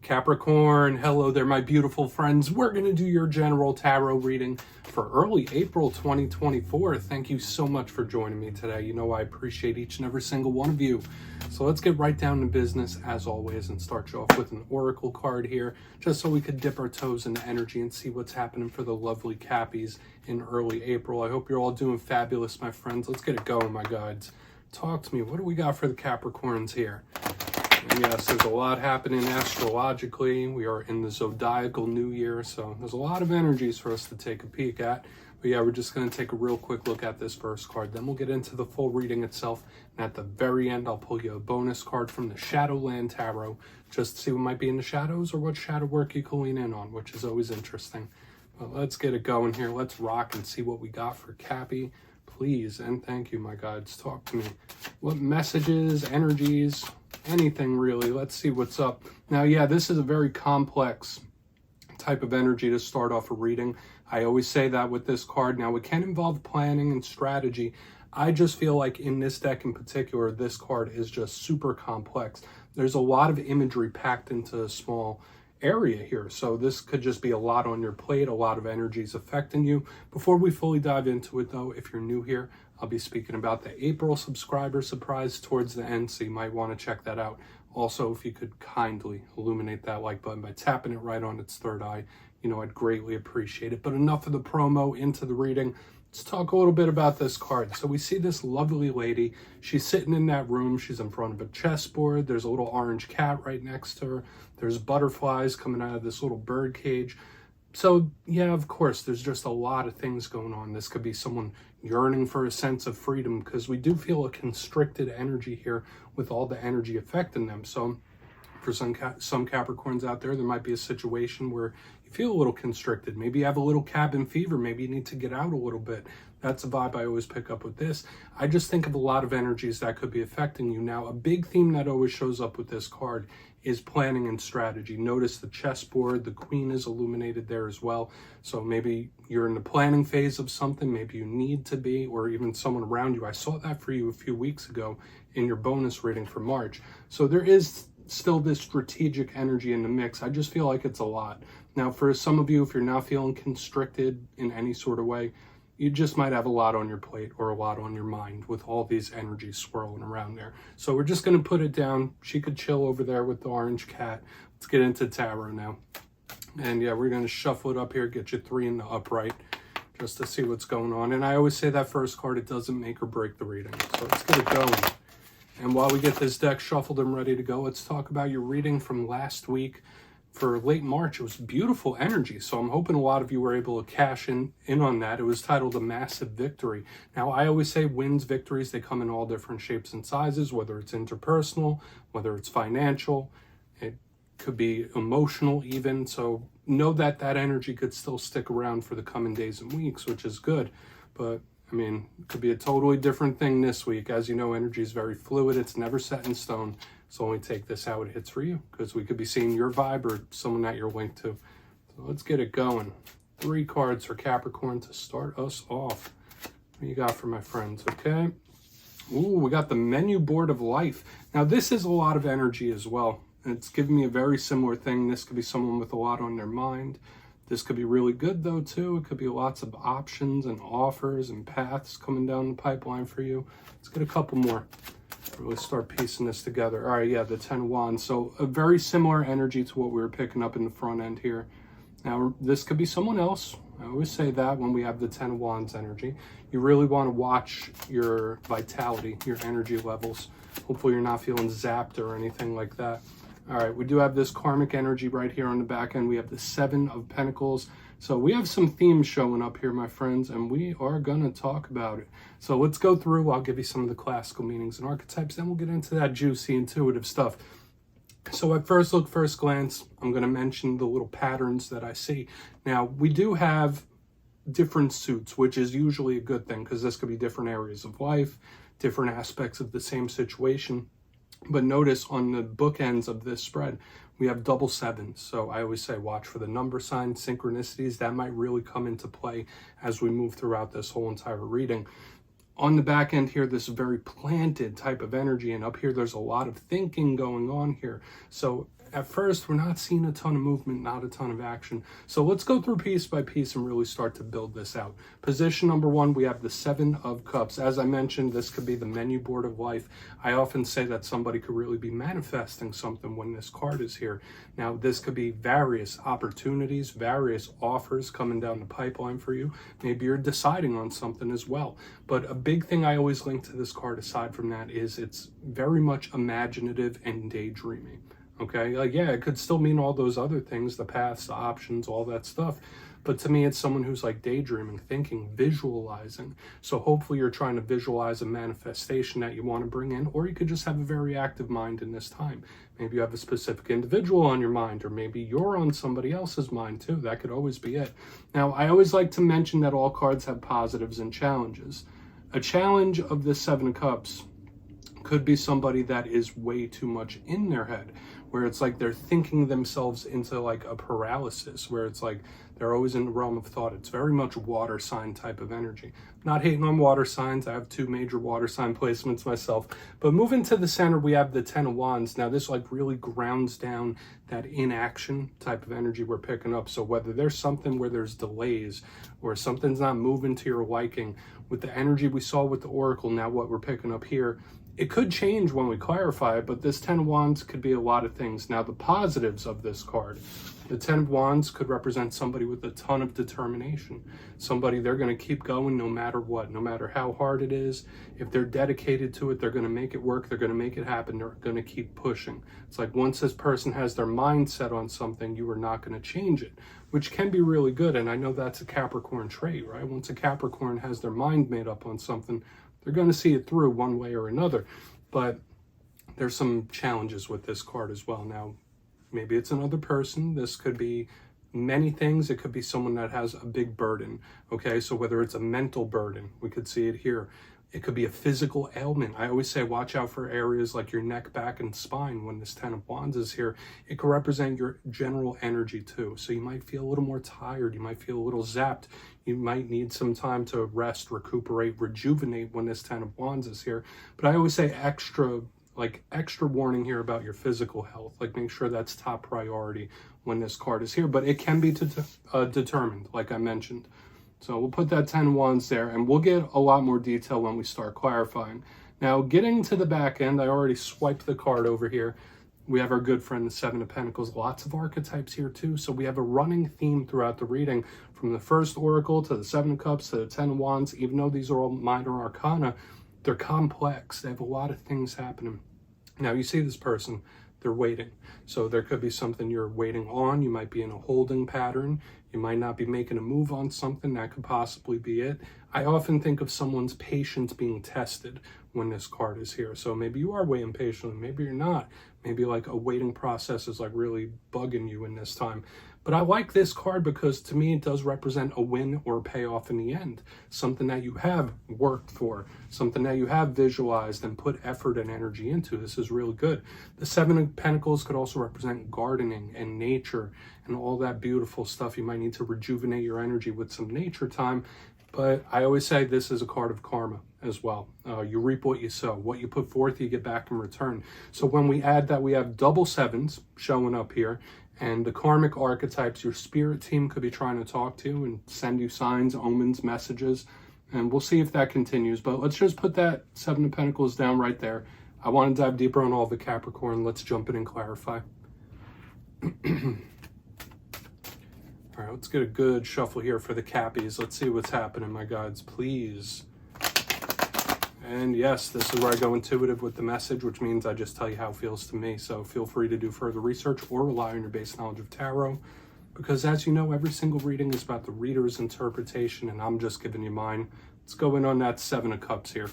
Capricorn, hello there, my beautiful friends. We're going to do your general tarot reading for early April 2024. Thank you so much for joining me today. You know I appreciate each and every single one of you. So let's get right down to business as always and start you off with an oracle card here, just so we could dip our toes into energy and see what's happening for the lovely Cappies in early April. I hope you're all doing fabulous, my friends. Let's get it going, my guides. Talk to me. What do we got for the Capricorns here? And yes, there's a lot happening astrologically. We are in the zodiacal new year, so there's a lot of energies for us to take a peek at. But yeah, we're just going to take a real quick look at this first card. Then we'll get into the full reading itself. And at the very end, I'll pull you a bonus card from the Shadowland Tarot, just to see what might be in the shadows or what shadow work you can lean in on, which is always interesting. But let's get it going here. Let's rock and see what we got for Cappy. Please and thank you, my guides. Talk to me. What messages, energies, anything really. Let's see what's up. Now, yeah, this is a very complex type of energy to start off a reading. I always say that with this card. Now, it can involve planning and strategy. I just feel like in this deck in particular, this card is just super complex. There's a lot of imagery packed into a small area here, so this could just be a lot on your plate, a lot of energies affecting you. Before we fully dive into it though, if you're new here, I'll be speaking about the April subscriber surprise towards the end, so you might want to check that out. Also, if you could kindly illuminate that like button by tapping it right on its third eye, you know, I'd greatly appreciate it. But enough of the promo, into the reading. Let's talk a little bit about this card. So we see this lovely lady. She's sitting in that room. She's in front of a chessboard. There's a little orange cat right next to her. There's butterflies coming out of this little bird cage. So yeah, of course, there's just a lot of things going on. This could be someone yearning for a sense of freedom, because we do feel a constricted energy here with all the energy affecting them. So for some Capricorns out there might be a situation where you feel a little constricted. Maybe you have a little cabin fever. Maybe you need to get out a little bit. That's a vibe I always pick up with this. I just think of a lot of energies that could be affecting you. Now, a big theme that always shows up with this card is planning and strategy. Notice the chessboard, the queen is illuminated there as well. So maybe you're in the planning phase of something, maybe you need to be, or even someone around you. I saw that for you a few weeks ago in your bonus reading for March. So there is still this strategic energy in the mix. I just feel like it's a lot. Now, for some of you, if you're not feeling constricted in any sort of way, you just might have a lot on your plate or a lot on your mind with all these energies swirling around there. So we're just going to put it down. She could chill over there with the orange cat. Let's get into tarot now. And yeah, we're going to shuffle it up here, get you 3 in the upright just to see what's going on. And I always say that first card, it doesn't make or break the reading. So let's get it going. And while we get this deck shuffled and ready to go, let's talk about your reading from last week. For late March, it was beautiful energy, so I'm hoping a lot of you were able to cash in on that. It was titled A Massive Victory. Now, I always say wins, victories, they come in all different shapes and sizes, whether it's interpersonal, whether it's financial, it could be emotional even. So know that that energy could still stick around for the coming days and weeks, which is good. But I mean, it could be a totally different thing this week. As you know, energy is very fluid. It's never set in stone. So only take this how it hits for you, because we could be seeing your vibe or someone that you're linked to. So let's get it going. 3 cards for Capricorn to start us off. What do you got for my friends, okay? Ooh, we got the menu board of life. Now, this is a lot of energy as well. It's giving me a very similar thing. This could be someone with a lot on their mind. This could be really good, though, too. It could be lots of options and offers and paths coming down the pipeline for you. Let's get a couple more. Really start piecing this together. All right, yeah, the 10 wands. So a very similar energy to what we were picking up in the front end here. Now, this could be someone else. I always say that when we have the 10 wands energy. You really want to watch your vitality, your energy levels. Hopefully you're not feeling zapped or anything like that. All right, we do have this karmic energy right here on the back end. We have the 7 of Pentacles. So we have some themes showing up here, my friends, and we are going to talk about it. So let's go through. I'll give you some of the classical meanings and archetypes, then we'll get into that juicy, intuitive stuff. So at first look, first glance, I'm going to mention the little patterns that I see. Now, we do have different suits, which is usually a good thing, because this could be different areas of life, different aspects of the same situation. But notice on the bookends of this spread, we have double 7s. So I always say watch for the number sign, synchronicities. That might really come into play as we move throughout this whole entire reading. On the back end here, this very planted type of energy. And up here, there's a lot of thinking going on here. So at first, we're not seeing a ton of movement, not a ton of action. So let's go through piece by piece and really start to build this out. Position number 1, we have the 7 of Cups. As I mentioned, this could be the menu board of life. I often say that somebody could really be manifesting something when this card is here. Now, this could be various opportunities, various offers coming down the pipeline for you. Maybe you're deciding on something as well. But a big thing I always link to this card aside from that is it's very much imaginative and daydreaming. Okay, like, yeah, it could still mean all those other things, the paths, the options, all that stuff. But to me, it's someone who's like daydreaming, thinking, visualizing. So hopefully you're trying to visualize a manifestation that you want to bring in, or you could just have a very active mind in this time. Maybe you have a specific individual on your mind, or maybe you're on somebody else's mind too. That could always be it. Now, I always like to mention that all cards have positives and challenges. A challenge of the 7 of Cups could be somebody that is way too much in their head, where it's like they're thinking themselves into like a paralysis, where it's like they're always in the realm of thought. It's very much water sign type of energy. Not hating on water signs. I have 2 major water sign placements myself. But moving to the center, we have the 10 of Wands. Now this like really grounds down that inaction type of energy we're picking up. So whether there's something where there's delays or something's not moving to your liking, with the energy we saw with the Oracle, now what we're picking up here, it could change when we clarify it, but this 10 of Wands could be a lot of things. Now, the positives of this card, the 10 of Wands could represent somebody with a ton of determination. Somebody, they're going to keep going no matter what, no matter how hard it is. If they're dedicated to it, they're going to make it work. They're going to make it happen. They're going to keep pushing. It's like once this person has their mind set on something, you are not going to change it, which can be really good. And I know that's a Capricorn trait, right? Once a Capricorn has their mind made up on something, they're going to see it through one way or another. But there's some challenges with this card as well. Now, maybe it's another person. This could be many things. It could be someone that has a big burden. Okay, so whether it's a mental burden, we could see it here. It could be a physical ailment. I always say watch out for areas like your neck, back, and spine when this 10 of Wands is here. It could represent your general energy too. So you might feel a little more tired. You might feel a little zapped. You might need some time to rest, recuperate, rejuvenate when this 10 of Wands is here. But I always say extra warning here about your physical health. Like make sure that's top priority when this card is here. But it can be determined, like I mentioned. So we'll put that 10 of Wands there, and we'll get a lot more detail when we start clarifying. Now, getting to the back end, I already swiped the card over here. We have our good friend, the 7 of Pentacles. Lots of archetypes here, too. So we have a running theme throughout the reading, from the first Oracle to the 7 of Cups to the 10 of Wands. Even though these are all minor arcana, they're complex. They have a lot of things happening. Now, you see this person. They're waiting. So there could be something you're waiting on. You might be in a holding pattern. You might not be making a move on something. That could possibly be it. I often think of someone's patience being tested when this card is here. So maybe you are waiting patiently. Maybe you're not. Maybe like a waiting process is like really bugging you in this time. But I like this card because to me it does represent a win or a payoff in the end. Something that you have worked for, something that you have visualized and put effort and energy into. This is really good. The 7 of Pentacles could also represent gardening and nature and all that beautiful stuff. You might need to rejuvenate your energy with some nature time. But I always say this is a card of karma as well. You reap what you sow. What you put forth, you get back in return. So when we add that, we have double 7s showing up here. And the karmic archetypes, your spirit team could be trying to talk to and send you signs, omens, messages. And we'll see if that continues. But let's just put that 7 of Pentacles down right there. I want to dive deeper on all the Capricorn. Let's jump in and clarify. All right, let's get a good shuffle here for the Cappies. Let's see what's happening, my guides, please. And yes, this is where I go intuitive with the message, which means I just tell you how it feels to me. So feel free to do further research or rely on your base knowledge of tarot. Because as you know, every single reading is about the reader's interpretation, and I'm just giving you mine. Let's go in on that 7 of Cups here.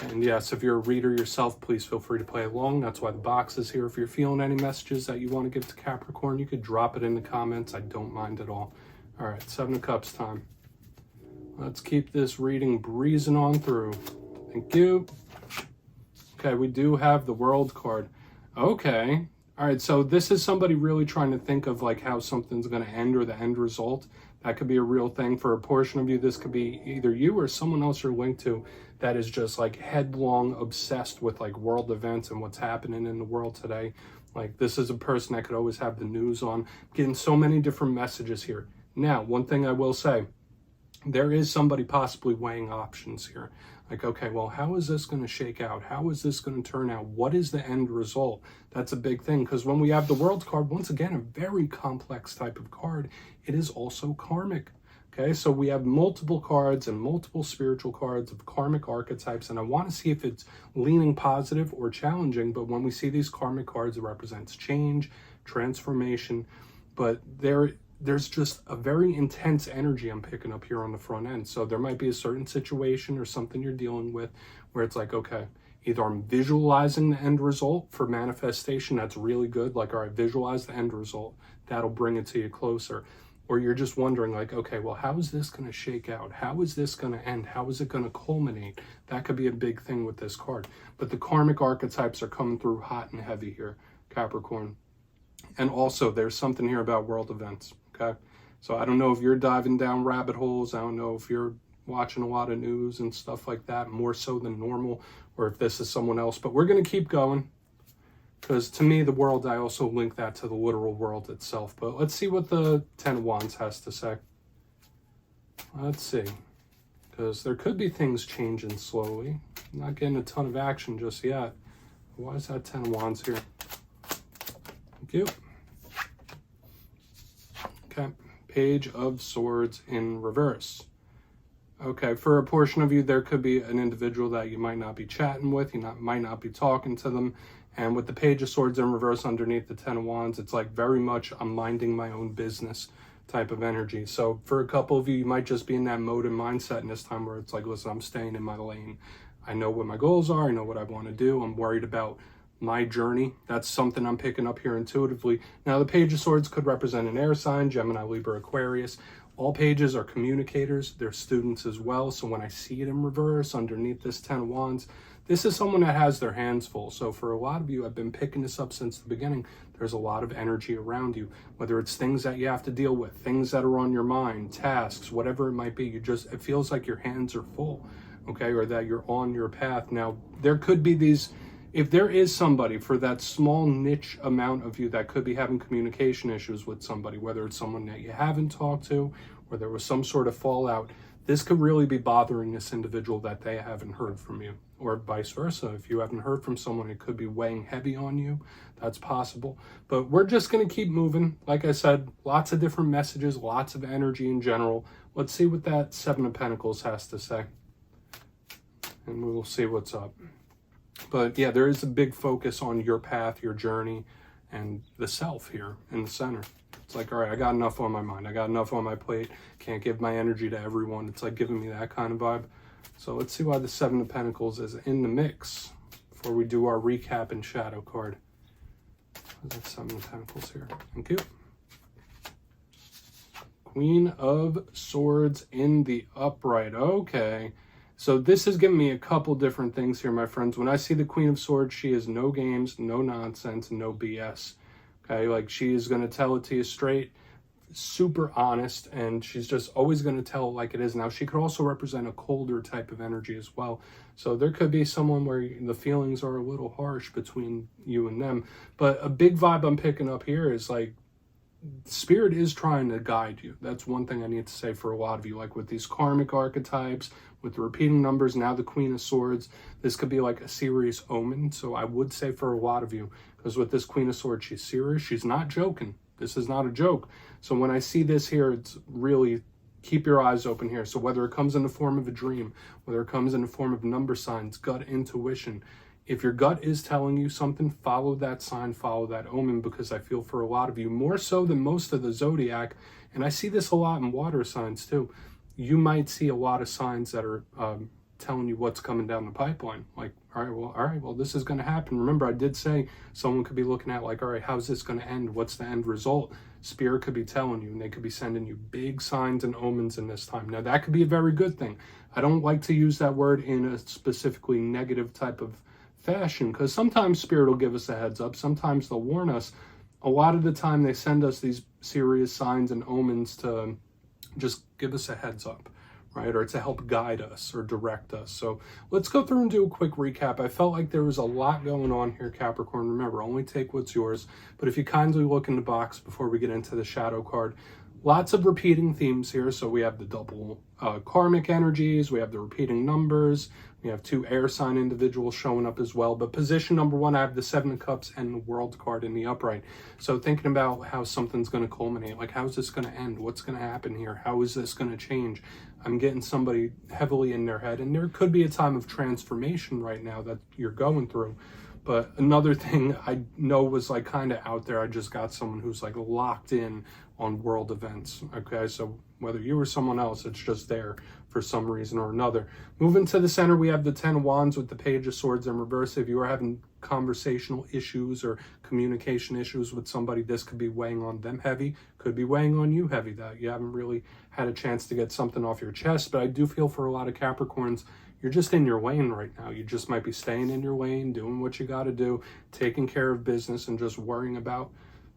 And yes, if you're a reader yourself, please feel free to play along. That's why the box is here. If you're feeling any messages that you want to give to Capricorn, you could drop it in the comments. I don't mind at all. All right, 7 of Cups time. Let's keep this reading breezing on through. Thank you. Okay, we do have the World card. Okay. All right, so this is somebody really trying to think of like how something's going to end or the end result. That could be a real thing. For a portion of you, this could be either you or someone else you're linked to that is just like headlong obsessed with like world events and what's happening in the world today. Like, this is a person that could always have the news on. Getting so many different messages here. Now, one thing I will say, there is somebody possibly weighing options here. Like, okay, well, how is this going to shake out? How is this going to turn out? What is the end result? That's a big thing, because when we have the World card, once again, a very complex type of card, it is also karmic. Okay, so we have multiple cards and multiple spiritual cards of karmic archetypes, and I want to see if it's leaning positive or challenging. But when we see these karmic cards, it represents change, transformation, but there's just a very intense energy I'm picking up here on the front end. So there might be a certain situation or something you're dealing with where it's like, okay, either I'm visualizing the end result for manifestation, that's really good, like, all right, visualize the end result, that'll bring it to you closer. Or you're just wondering, like, okay, well, how is this going to shake out? How is this going to end? How is it going to culminate? That could be a big thing with this card. But the karmic archetypes are coming through hot and heavy here, Capricorn. And also, there's something here about world events, okay? So I don't know if you're diving down rabbit holes. I don't know if you're watching a lot of news and stuff like that, more so than normal, or if this is someone else. But we're going to keep going. Because to me, the world, I also link that to the literal world itself. But let's see what the Ten of Wands has to say. Let's see. Because there could be things changing slowly. I'm not getting a ton of action just yet. Why is that Ten of Wands here? Thank you. Okay. Page of Swords in reverse. Okay, for a portion of you, there could be an individual that you might not be chatting with. Might not be talking to them. And with the Page of Swords in reverse underneath the Ten of Wands, it's like very much I'm minding my own business type of energy. So for a couple of you, you might just be in that mode and mindset in this time where it's like, listen, I'm staying in my lane. I know what my goals are. I know what I want to do. I'm worried about my journey. That's something I'm picking up here intuitively. Now, the Page of Swords could represent an air sign, Gemini, Libra, Aquarius. All pages are communicators. They're students as well. So when I see it in reverse underneath this Ten of Wands, this is someone that has their hands full. So for a lot of you, I've been picking this up since the beginning. There's a lot of energy around you, whether it's things that you have to deal with, things that are on your mind, tasks, whatever it might be. It feels like your hands are full, okay, or that you're on your path. Now, there could be these, if there is somebody for that small niche amount of you that could be having communication issues with somebody, whether it's someone that you haven't talked to or there was some sort of fallout, this could really be bothering this individual that they haven't heard from you, or vice versa. If you haven't heard from someone, it could be weighing heavy on you. That's possible. But we're just going to keep moving. Like I said, lots of different messages, lots of energy in general. Let's see what that Seven of Pentacles has to say. And we'll see what's up. But yeah, there is a big focus on your path, your journey, and the self here in the center. It's like, all right, I got enough on my mind. I got enough on my plate. Can't give my energy to everyone. It's like giving me that kind of vibe. So let's see why the Seven of Pentacles is in the mix before we do our recap and shadow card. There's that Seven of Pentacles here. Thank you. Queen of Swords in the upright. Okay. So this is giving me a couple different things here, my friends. When I see the Queen of Swords, she is no games, no nonsense, no BS. Okay, like she is going to tell it to you straight, super honest, and she's just always going to tell it like it is. Now, she could also represent a colder type of energy as well. So there could be someone where the feelings are a little harsh between you and them. But a big vibe I'm picking up here is like, Spirit is trying to guide you. That's one thing I need to say for a lot of you. Like with these karmic archetypes, with the repeating numbers, now the Queen of Swords, this could be like a serious omen. So I would say for a lot of you, because with this Queen of Swords, she's serious. She's not joking. This is not a joke. So when I see this here, it's really keep your eyes open here. So whether it comes in the form of a dream, whether it comes in the form of number signs, gut intuition, if your gut is telling you something, follow that sign, follow that omen, because I feel for a lot of you, more so than most of the zodiac, and I see this a lot in water signs too, you might see a lot of signs that are telling you what's coming down the pipeline. Like, all right, well, this is going to happen. Remember, I did say someone could be looking at like, all right, how's this going to end? What's the end result? Spirit could be telling you, and they could be sending you big signs and omens in this time. Now, that could be a very good thing. I don't like to use that word in a specifically negative type of fashion, because sometimes Spirit will give us a heads up. Sometimes they'll warn us. A lot of the time, they send us these serious signs and omens to just give us a heads up, right? Or to help guide us or direct us. So let's go through and do a quick recap. I felt like there was a lot going on here, Capricorn. Remember, only take what's yours. But if you kindly look in the box before we get into the shadow card, lots of repeating themes here. So we have the double karmic energies, we have the repeating numbers, we have 2 air sign individuals showing up as well. But position number 1, I have the 7 of Cups and the World card in the upright. So thinking about how something's going to culminate, like how's this going to end? What's going to happen here? How is this going to change? I'm getting somebody heavily in their head, and there could be a time of transformation right now that you're going through. But another thing I know was like kind of out there, I just got someone who's like locked in on world events. Okay, so whether you or someone else, it's just there for some reason or another. Moving to the center, we have the 10 of Wands with the Page of Swords in reverse. If you are having conversational issues or communication issues with somebody, this could be weighing on them heavy, could be weighing on you heavy, that you haven't really had a chance to get something off your chest. But I do feel for a lot of Capricorns, you're just in your lane right now. You just might be staying in your lane, doing what you got to do, taking care of business, and just worrying about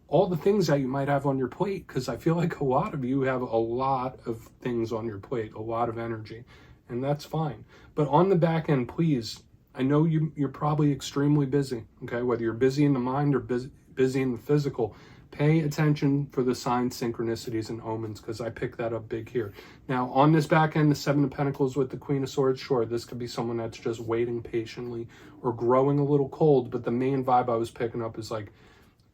all the things that you might have on your plate, because I feel like a lot of you have a lot of things on your plate, a lot of energy, and that's fine. But on the back end, please, I know you're probably extremely busy, okay? Whether you're busy in the mind or busy in the physical, pay attention for the sign synchronicities and omens, because I picked that up big here. Now, on this back end, the 7 of Pentacles with the Queen of Swords, sure, this could be someone that's just waiting patiently or growing a little cold, but the main vibe I was picking up is like,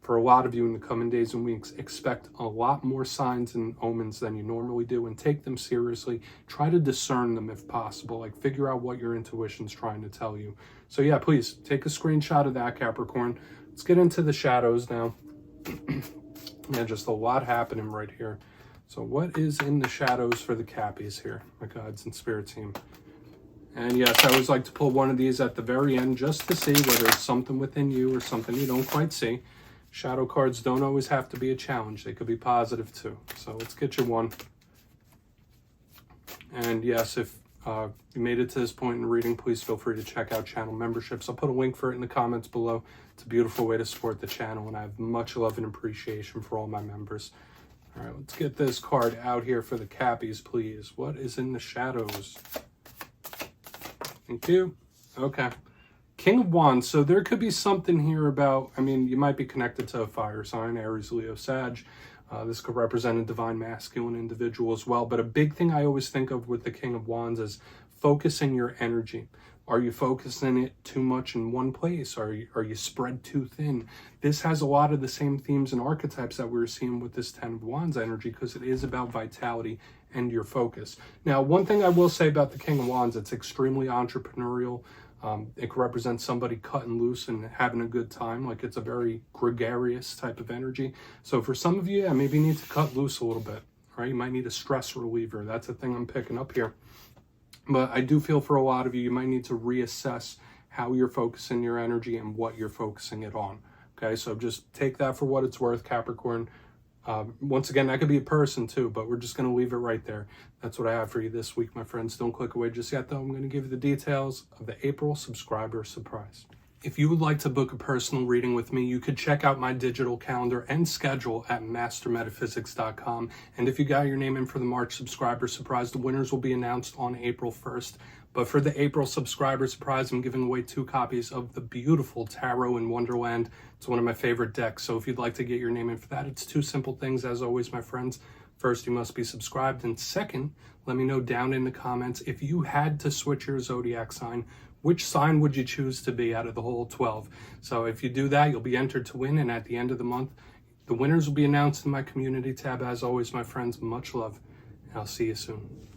for a lot of you in the coming days and weeks, expect a lot more signs and omens than you normally do, and take them seriously. Try to discern them if possible, like figure out what your intuition's trying to tell you. So yeah, please take a screenshot of that, Capricorn. Let's get into the shadows now. Yeah, just a lot happening right here. So what is in the shadows for the Cappies here, my guides and spirit team? And yes, I always like to pull one of these at the very end just to see whether it's something within you or something you don't quite see. Shadow cards don't always have to be a challenge. They could be positive too. So let's get you one. And yes, if you made it to this point in the reading, please feel free to check out channel memberships. I'll put a link for it in the comments below. It's a beautiful way to support the channel, and I have much love and appreciation for all my members. All right, let's get this card out here for the Cappies, please. What is in the shadows? Thank you. Okay. King of Wands. So there could be something here about, I mean, you might be connected to a fire sign, Aries, Leo, Sag. This could represent a divine masculine individual as well. But a big thing I always think of with the King of Wands is focusing your energy. Are you focusing it too much in one place? Are you spread too thin? This has a lot of the same themes and archetypes that we're seeing with this 10 of Wands energy, because it is about vitality and your focus. Now, one thing I will say about the King of Wands, it's extremely entrepreneurial. It could represent somebody cutting loose and having a good time. Like, it's a very gregarious type of energy. So for some of you, yeah, maybe you need to cut loose a little bit, right? You might need a stress reliever. That's a thing I'm picking up here. But I do feel for a lot of you, you might need to reassess how you're focusing your energy and what you're focusing it on. Okay, so just take that for what it's worth, Capricorn. Once again, that could be a person too, but we're just going to leave it right there. That's what I have for you this week, my friends. Don't click away just yet, though. I'm going to give you the details of the April subscriber surprise. If you would like to book a personal reading with me, you could check out my digital calendar and schedule at mastermetaphysics.com. And if you got your name in for the March subscriber surprise, the winners will be announced on April 1st. But for the April subscriber surprise, I'm giving away 2 copies of the beautiful Tarot in Wonderland. It's one of my favorite decks. So if you'd like to get your name in for that, it's 2 simple things, as always, my friends. First, you must be subscribed. And second, let me know down in the comments, if you had to switch your zodiac sign, which sign would you choose to be out of the whole 12? So if you do that, you'll be entered to win. And at the end of the month, the winners will be announced in my community tab. As always, my friends, much love. And I'll see you soon.